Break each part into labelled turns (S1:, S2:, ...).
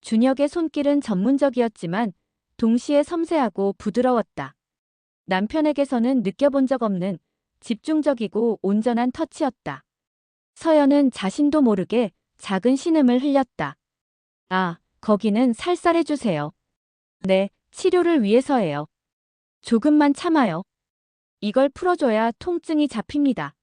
S1: 준혁의 손길은 전문적이었지만 동시에 섬세하고 부드러웠다. 남편에게서는 느껴본 적 없는 집중적이고 온전한 터치였다. 서연은 자신도 모르게 작은 신음을 흘렸다. 아, 거기는 살살해주세요. 네, 치료를 위해서예요. 조금만 참아요. 이걸 풀어줘야 통증이 잡힙니다.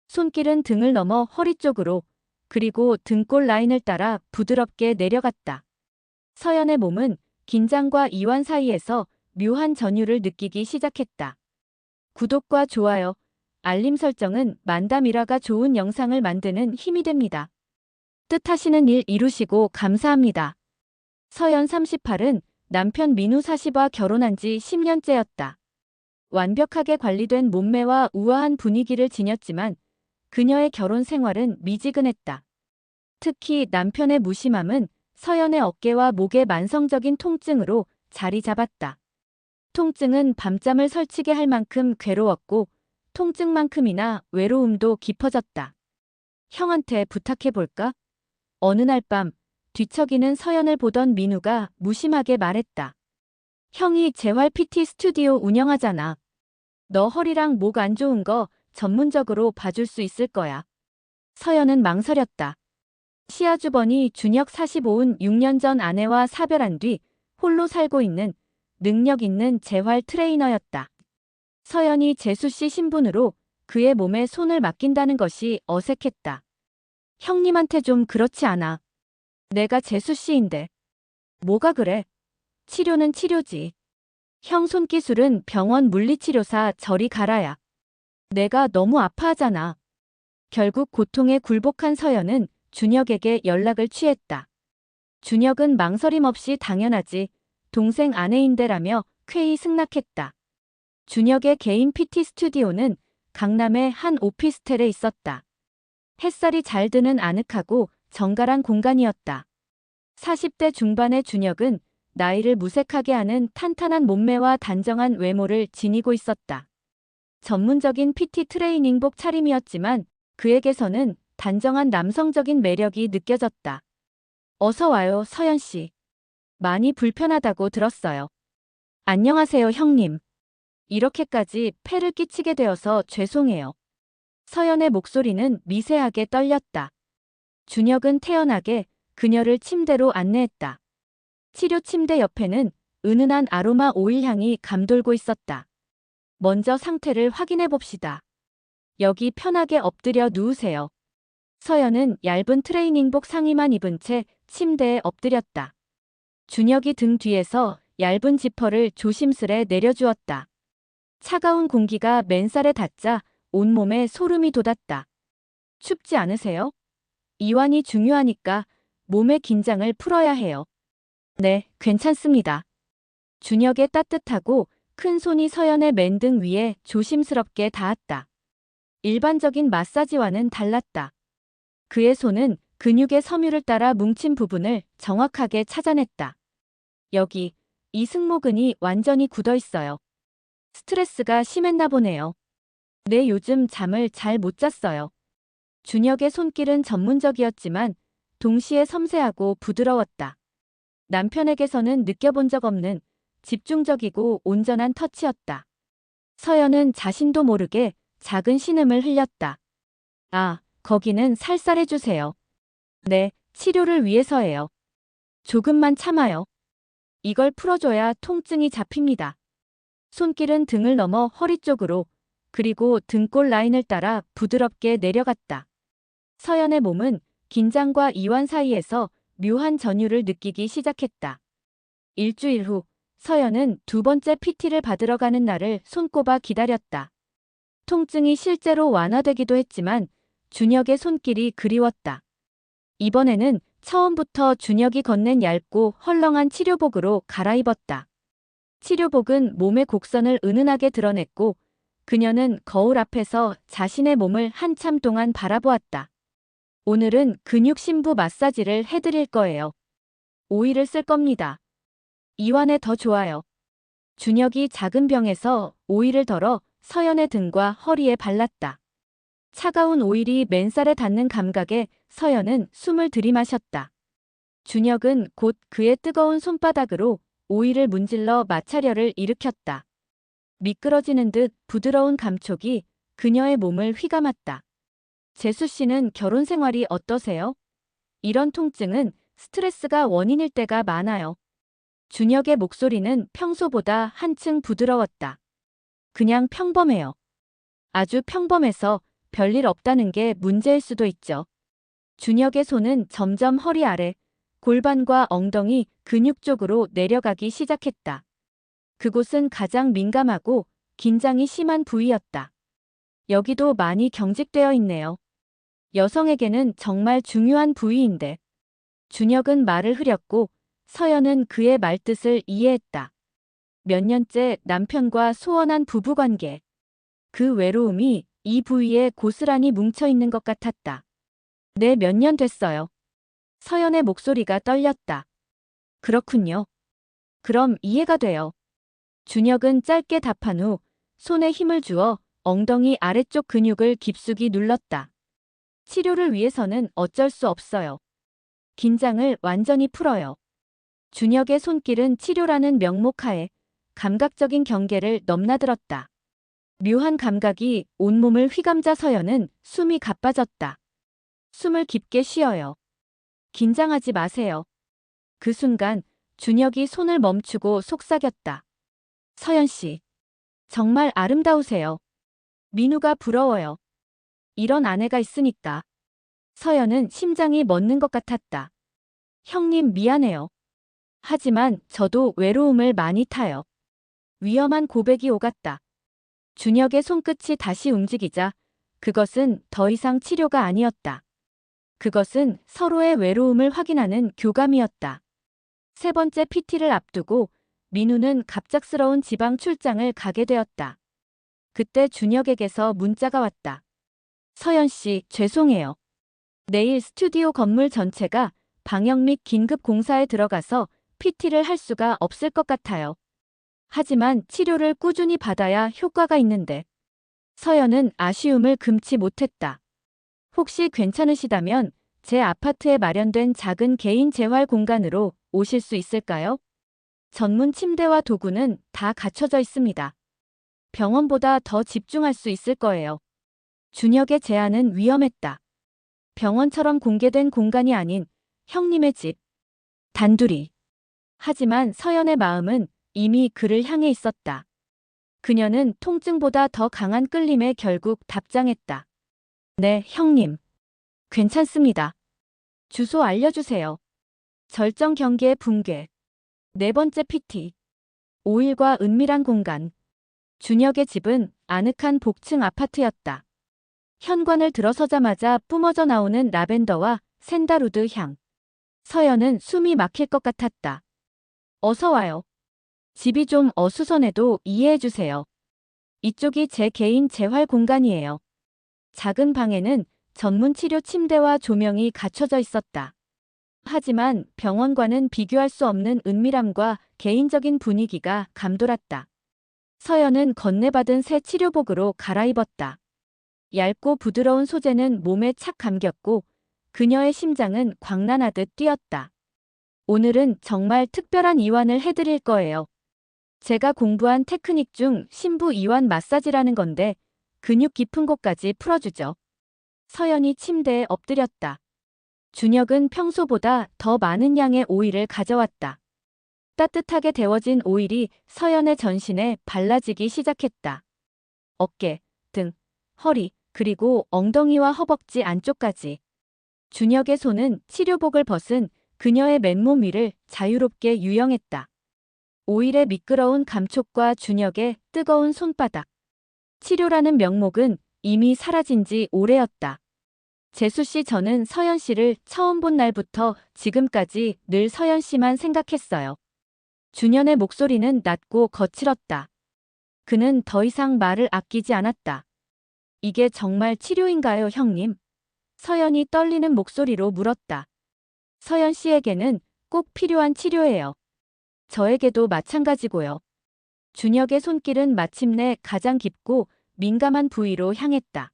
S1: 손길은 등을 넘어 허리 쪽으로, 그리고 등골 라인을 따라 부드럽게 내려갔다. 서연의 몸은 긴장과 이완 사이에서 묘한 전율을 느끼기 시작했다. 구독과 좋아요, 알림 설정은 만담일화가 좋은 영상을 만드는 힘이 됩니다. 뜻하시는 일 이루시고 감사합니다. 서연 38은 남편 민우 40와 결혼한 지 10년째였다. 완벽하게 관리된 몸매와 우아한 분위기를 지녔지만 그녀의 결혼 생활은 미지근했다. 특히 남편의 무심함은 서연의 어깨와 목의 만성적인 통증으로 자리 잡았다. 통증은 밤잠을 설치게 할 만큼 괴로웠고 통증만큼이나 외로움도 깊어졌다. 형한테 부탁해볼까? 어느 날 밤 뒤척이는 서연을 보던 민우가 무심하게 말했다. 형이 재활 PT 스튜디오 운영하잖아. 너 허리랑 목 안 좋은 거 전문적으로 봐줄 수 있을 거야. 서연은 망설였다. 시아주번이 준혁 45은 6년 전 아내와 사별한 뒤 홀로 살고 있는 능력 있는 재활 트레이너였다. 서연이 재수씨 신분으로 그의 몸에 손을 맡긴다는 것이 어색했다. 형님한테 좀 그렇지 않아. 내가 재수씨인데. 뭐가 그래? 치료는 치료지. 형 손기술은 병원 물리치료사 저리 가라야. 내가 너무 아파하잖아. 결국 고통에 굴복한 서연은 준혁에게 연락을 취했다. 준혁은 망설임 없이 당연하지. 동생 아내인데라며 쾌히 승낙했다. 준혁의 개인 PT 스튜디오는 강남의 한 오피스텔에 있었다. 햇살이 잘 드는 아늑하고 정갈한 공간이었다. 40대 중반의 준혁은 나이를 무색하게 하는 탄탄한 몸매와 단정한 외모를 지니고 있었다. 전문적인 PT 트레이닝복 차림이었지만 그에게서는 단정한 남성적인 매력이 느껴졌다. 어서 와요, 서연 씨. 많이 불편하다고 들었어요. 안녕하세요, 형님. 이렇게까지 폐를 끼치게 되어서 죄송해요. 서연의 목소리는 미세하게 떨렸다. 준혁은 태연하게 그녀를 침대로 안내했다. 치료 침대 옆에는 은은한 아로마 오일 향이 감돌고 있었다. 먼저 상태를 확인해 봅시다. 여기 편하게 엎드려 누우세요. 서연은 얇은 트레이닝복 상의만 입은 채 침대에 엎드렸다. 준혁이 등 뒤에서 얇은 지퍼를 조심스레 내려주었다. 차가운 공기가 맨살에 닿자 온몸에 소름이 돋았다. 춥지 않으세요? 이완이 중요하니까 몸의 긴장을 풀어야 해요. 네, 괜찮습니다. 준혁의 따뜻하고 큰 손이 서연의 맨등 위에 조심스럽게 닿았다. 일반적인 마사지와는 달랐다. 그의 손은 근육의 섬유를 따라 뭉친 부분을 정확하게 찾아냈다. 여기, 이 승모근이 완전히 굳어 있어요. 스트레스가 심했나 보네요. 네, 요즘 잠을 잘 못 잤어요. 준혁의 손길은 전문적이었지만 동시에 섬세하고 부드러웠다. 남편에게서는 느껴본 적 없는 집중적이고 온전한 터치였다. 서연은 자신도 모르게 작은 신음을 흘렸다. 아, 거기는 살살해주세요. 네, 치료를 위해서예요. 조금만 참아요. 이걸 풀어줘야 통증이 잡힙니다. 손길은 등을 넘어 허리 쪽으로, 그리고 등골 라인을 따라 부드럽게 내려갔다. 서연의 몸은 긴장과 이완 사이에서 묘한 전율을 느끼기 시작했다. 일주일 후, 서연은 두 번째 PT를 받으러 가는 날을 손꼽아 기다렸다. 통증이 실제로 완화되기도 했지만 준혁의 손길이 그리웠다. 이번에는 처음부터 준혁이 건넨 얇고 헐렁한 치료복으로 갈아입었다. 치료복은 몸의 곡선을 은은하게 드러냈고 그녀는 거울 앞에서 자신의 몸을 한참 동안 바라보았다. 오늘은 근육 심부 마사지를 해드릴 거예요. 오일을 쓸 겁니다. 이완에 더 좋아요. 준혁이 작은 병에서 오일을 덜어 서연의 등과 허리에 발랐다. 차가운 오일이 맨살에 닿는 감각에 서연은 숨을 들이마셨다. 준혁은 곧 그의 뜨거운 손바닥으로 오이를 문질러 마찰열을 일으켰다. 미끄러지는 듯 부드러운 감촉이 그녀의 몸을 휘감았다. 재수 씨는 결혼 생활이 어떠세요? 이런 통증은 스트레스가 원인일 때가 많아요. 준혁의 목소리는 평소보다 한층 부드러웠다. 그냥 평범해요. 아주 평범해서 별일 없다는 게 문제일 수도 있죠. 준혁의 손은 점점 허리 아래, 골반과 엉덩이 근육 쪽으로 내려가기 시작했다. 그곳은 가장 민감하고 긴장이 심한 부위였다. 여기도 많이 경직되어 있네요. 여성에게는 정말 중요한 부위인데. 준혁은 말을 흐렸고 서연은 그의 말뜻을 이해했다. 몇 년째 남편과 소원한 부부관계. 그 외로움이 이 부위에 고스란히 뭉쳐있는 것 같았다. 네, 몇 년 됐어요. 서연의 목소리가 떨렸다. 그렇군요. 그럼 이해가 돼요. 준혁은 짧게 답한 후 손에 힘을 주어 엉덩이 아래쪽 근육을 깊숙이 눌렀다. 치료를 위해서는 어쩔 수 없어요. 긴장을 완전히 풀어요. 준혁의 손길은 치료라는 명목하에 감각적인 경계를 넘나들었다. 묘한 감각이 온몸을 휘감자 서연은 숨이 가빠졌다. 숨을 깊게 쉬어요. 긴장하지 마세요. 그 순간 준혁이 손을 멈추고 속삭였다. 서연 씨, 정말 아름다우세요. 민우가 부러워요. 이런 아내가 있으니까. 서연은 심장이 멎는 것 같았다. 형님 미안해요. 하지만 저도 외로움을 많이 타요. 위험한 고백이 오갔다. 준혁의 손끝이 다시 움직이자 그것은 더 이상 치료가 아니었다. 그것은 서로의 외로움을 확인하는 교감이었다. 세 번째 PT를 앞두고 민우는 갑작스러운 지방 출장을 가게 되었다. 그때 준혁에게서 문자가 왔다. 서연 씨, 죄송해요. 내일 스튜디오 건물 전체가 방역 및 긴급 공사에 들어가서 PT를 할 수가 없을 것 같아요. 하지만 치료를 꾸준히 받아야 효과가 있는데. 서연은 아쉬움을 금치 못했다. 혹시 괜찮으시다면 제 아파트에 마련된 작은 개인 재활 공간으로 오실 수 있을까요? 전문 침대와 도구는 다 갖춰져 있습니다. 병원보다 더 집중할 수 있을 거예요. 준혁의 제안은 위험했다. 병원처럼 공개된 공간이 아닌 형님의 집. 단둘이. 하지만 서연의 마음은 이미 그를 향해 있었다. 그녀는 통증보다 더 강한 끌림에 결국 답장했다. 네, 형님. 괜찮습니다. 주소 알려주세요. 절정 경계의 붕괴. 네 번째 PT. 오일과 은밀한 공간. 준혁의 집은 아늑한 복층 아파트였다. 현관을 들어서자마자 뿜어져 나오는 라벤더와 샌다루드 향. 서연은 숨이 막힐 것 같았다. 어서 와요. 집이 좀 어수선해도 이해해주세요. 이쪽이 제 개인 재활 공간이에요. 작은 방에는 전문 치료 침대와 조명이 갖춰져 있었다. 하지만 병원과는 비교할 수 없는 은밀함과 개인적인 분위기가 감돌았다. 서연은 건네받은 새 치료복으로 갈아입었다. 얇고 부드러운 소재는 몸에 착 감겼고 그녀의 심장은 광란하듯 뛰었다. 오늘은 정말 특별한 이완을 해드릴 거예요. 제가 공부한 테크닉 중 심부 이완 마사지라는 건데 근육 깊은 곳까지 풀어주죠. 서연이 침대에 엎드렸다. 준혁은 평소보다 더 많은 양의 오일을 가져왔다. 따뜻하게 데워진 오일이 서연의 전신에 발라지기 시작했다. 어깨, 등, 허리, 그리고 엉덩이와 허벅지 안쪽까지. 준혁의 손은 치료복을 벗은 그녀의 맨몸 위를 자유롭게 유영했다. 오일의 미끄러운 감촉과 준혁의 뜨거운 손바닥. 치료라는 명목은 이미 사라진 지 오래였다. 재수 씨, 저는 서연 씨를 처음 본 날부터 지금까지 늘 서연 씨만 생각했어요. 준현의 목소리는 낮고 거칠었다. 그는 더 이상 말을 아끼지 않았다. 이게 정말 치료인가요, 형님? 서연이 떨리는 목소리로 물었다. 서연 씨에게는 꼭 필요한 치료예요. 저에게도 마찬가지고요. 준혁의 손길은 마침내 가장 깊고 민감한 부위로 향했다.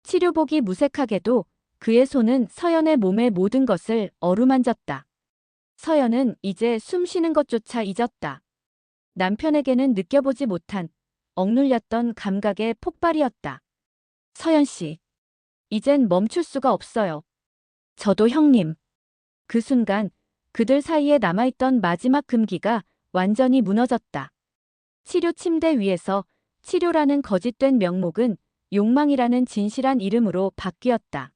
S1: 치료복이 무색하게도 그의 손은 서연의 몸의 모든 것을 어루만졌다. 서연은 이제 숨 쉬는 것조차 잊었다. 남편에게는 느껴보지 못한 억눌렸던 감각의 폭발이었다. 서연 씨, 이젠 멈출 수가 없어요. 저도 형님. 그 순간 그들 사이에 남아있던 마지막 금기가 완전히 무너졌다. 치료 침대 위에서 치료라는 거짓된 명목은 욕망이라는 진실한 이름으로 바뀌었다.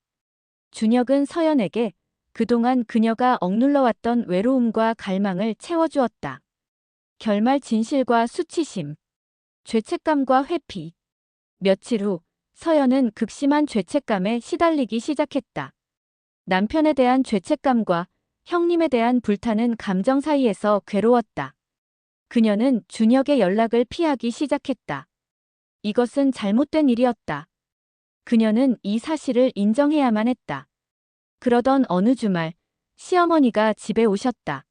S1: 준혁은 서연에게 그동안 그녀가 억눌러왔던 외로움과 갈망을 채워주었다. 결말 진실과 수치심, 죄책감과 회피. 며칠 후 서연은 극심한 죄책감에 시달리기 시작했다. 남편에 대한 죄책감과 형님에 대한 불타는 감정 사이에서 괴로웠다. 그녀는 준혁의 연락을 피하기 시작했다. 이것은 잘못된 일이었다. 그녀는 이 사실을 인정해야만 했다. 그러던 어느 주말, 시어머니가 집에 오셨다.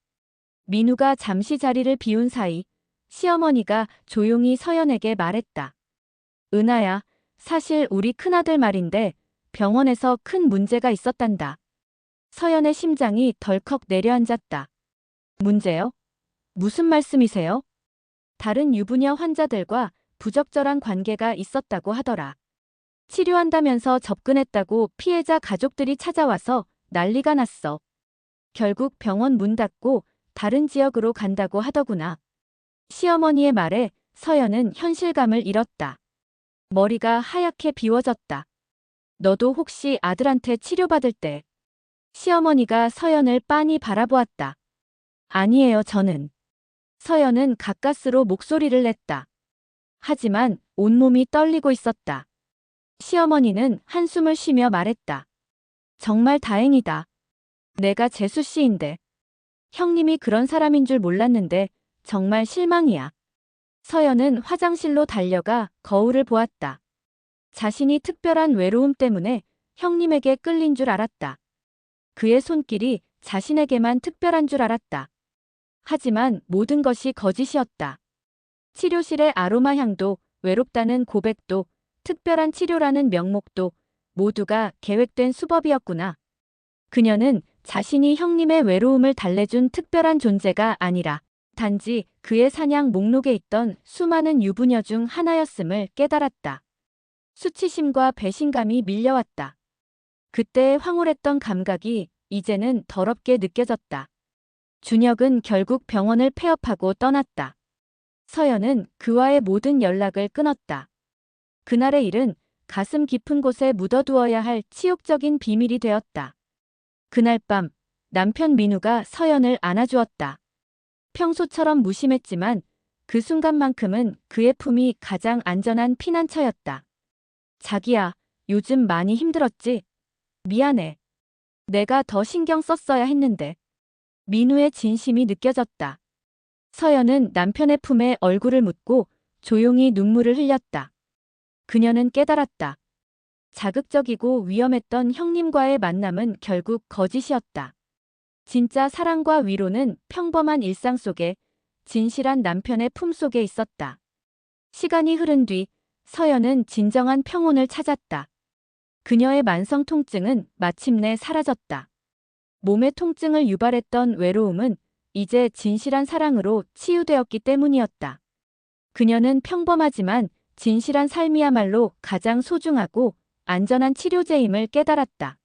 S1: 민우가 잠시 자리를 비운 사이, 시어머니가 조용히 서연에게 말했다. 은하야, 사실 우리 큰아들 말인데 병원에서 큰 문제가 있었단다. 서연의 심장이 덜컥 내려앉았다. 문제요? 무슨 말씀이세요? 다른 유부녀 환자들과 부적절한 관계가 있었다고 하더라. 치료한다면서 접근했다고 피해자 가족들이 찾아와서 난리가 났어. 결국 병원 문 닫고 다른 지역으로 간다고 하더구나. 시어머니의 말에 서연은 현실감을 잃었다. 머리가 하얗게 비워졌다. 너도 혹시 아들한테 치료받을 때 시어머니가 서연을 빤히 바라보았다. 아니에요, 저는. 서연은 가까스로 목소리를 냈다. 하지만 온몸이 떨리고 있었다. 시어머니는 한숨을 쉬며 말했다. 정말 다행이다. 내가 재수 씨인데. 형님이 그런 사람인 줄 몰랐는데 정말 실망이야. 서연은 화장실로 달려가 거울을 보았다. 자신이 특별한 외로움 때문에 형님에게 끌린 줄 알았다. 그의 손길이 자신에게만 특별한 줄 알았다. 하지만 모든 것이 거짓이었다. 치료실의 아로마 향도, 외롭다는 고백도, 특별한 치료라는 명목도 모두가 계획된 수법이었구나. 그녀는 자신이 형님의 외로움을 달래준 특별한 존재가 아니라 단지 그의 사냥 목록에 있던 수많은 유부녀 중 하나였음을 깨달았다. 수치심과 배신감이 밀려왔다. 그때의 황홀했던 감각이 이제는 더럽게 느껴졌다. 준혁은 결국 병원을 폐업하고 떠났다. 서연은 그와의 모든 연락을 끊었다. 그날의 일은 가슴 깊은 곳에 묻어두어야 할 치욕적인 비밀이 되었다. 그날 밤 남편 민우가 서연을 안아주었다. 평소처럼 무심했지만 그 순간만큼은 그의 품이 가장 안전한 피난처였다. 자기야, 요즘 많이 힘들었지? 미안해. 내가 더 신경 썼어야 했는데. 민우의 진심이 느껴졌다. 서연은 남편의 품에 얼굴을 묻고 조용히 눈물을 흘렸다. 그녀는 깨달았다. 자극적이고 위험했던 형님과의 만남은 결국 거짓이었다. 진짜 사랑과 위로는 평범한 일상 속에 진실한 남편의 품 속에 있었다. 시간이 흐른 뒤 서연은 진정한 평온을 찾았다. 그녀의 만성 통증은 마침내 사라졌다. 몸의 통증을 유발했던 외로움은 이제 진실한 사랑으로 치유되었기 때문이었다. 그녀는 평범하지만 진실한 삶이야말로 가장 소중하고 안전한 치료제임을 깨달았다.